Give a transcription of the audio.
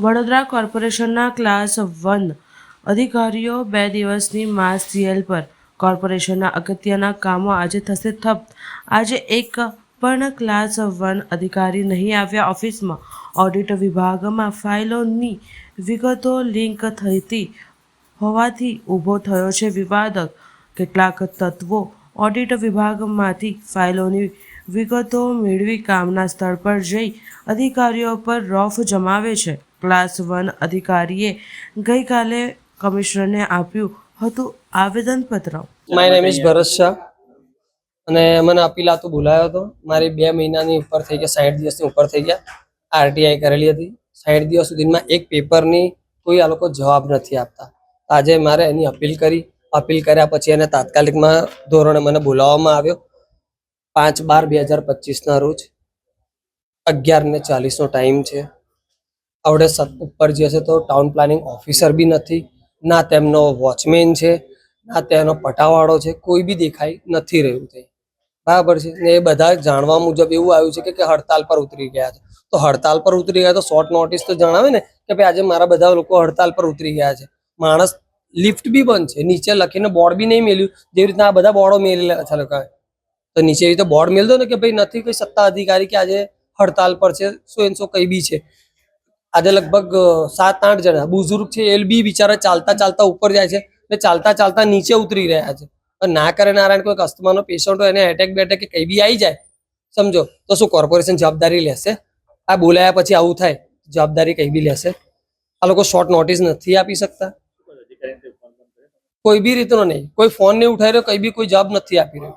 વડોદરા કોર્પોરેશનના ક્લાસ 1 અધિકારીઓ 2 દિવસની માસ સીએલ પર. કોર્પોરેશનના અગત્યના કામો આજે થશે ઠપ. આજે એક પણ ક્લાસ 1 અધિકારી નહીં આવ્યા ઓફિસમાં. ઓડિટ વિભાગમાં ફાઇલોની વિગતો લીક થતી હોવાથી ઊભો થયો છે વિવાદ. કેટલાક તત્વો ઓડિટ વિભાગમાંથી ફાઇલોની વિગતો મેળવી કામના સ્થળ પર જઈ અધિકારીઓ પર રોફ જમાવે છે. ક્લાસ 1 અધિકારીએ ગઈકાલે કમિશનરને આપ્યું હતું આવેદનપત્ર. માય નેમ ઇઝ ભરત શાહ અને મને અપીલ આતું બોલાયો હતો. મારી 2 મહિનાની ઉપર થઈ ગયા, 60 દિવસની ઉપર થઈ ગયા. આરટીઆઈ કરેલી હતી. 60 દિવસ સુધીમાં એક પેપરની કોઈ આ લોકો જવાબ નથી આપતા. આજે મારે એની અપીલ કરી. અપીલ કર્યા પછી એને તાત્કાલિકમાં ધોરણે મને બોલાવવામાં આવ્યો. 5/12/2025 રોજ 11:40 ટાઈમ છે. આવડે ઉપર જે હશે તો ટાઉન પ્લાનિંગ ઓફિસર બી નથી, ના તેમનો વોચમેન છે, ના તેનો પટાવાળો છે, કોઈ બી દેખાઈ નથી રહ્યું છે. બરાબર છે ને? એ બધા જાણવા મુજબ એવું આવ્યું છે કે હડતાલ પર ઉતરી ગયા છે. તો હડતાલ પર ઉતરી ગયા તો શોર્ટ નોટિસ તો જણાવે ને કે ભાઈ આજે મારા બધા લોકો હડતાલ પર ઉતરી ગયા છે. માણસ લિફ્ટ બી બંધ છે, નીચે લખીને બોર્ડ બી નહીં મેલ્યું. જેવી રીતના આ બધા બોર્ડો મેલેલા છે લોકોએ, તો નીચે એવી રીતે બોર્ડ મેલ દો ને કે ભાઈ નથી કોઈ સત્તા અધિકારી કે આજે હડતાલ પર છે, સો એન સો કઈ બી છે. આજે લગભગ 7-8 જણા બુઝુર્ગ છે, એ બી બિચારા ચાલતા ચાલતા ઉપર જાય છે ને ચાલતા ચાલતા નીચે ઉતરી રહ્યા છે. ના કરે નારાયણ કોઈ અસ્થમાનો પેશન્ટ હોય, એને એટેક બેટેક કે કઈ બી આવી જાય સમજો, તો શું કોર્પોરેશન જવાબદારી લેશે? આ બોલાયા પછી આવું થાય, જવાબદારી કઈ બી લેશે? આ લોકો શોર્ટ નોટિસ નથી આપી શકતા કોઈ બી રીતનો નહીં. કોઈ ફોન નહીં ઉઠાવી રહ્યો, કઈ બી કોઈ જવાબ નથી આપી રહ્યો.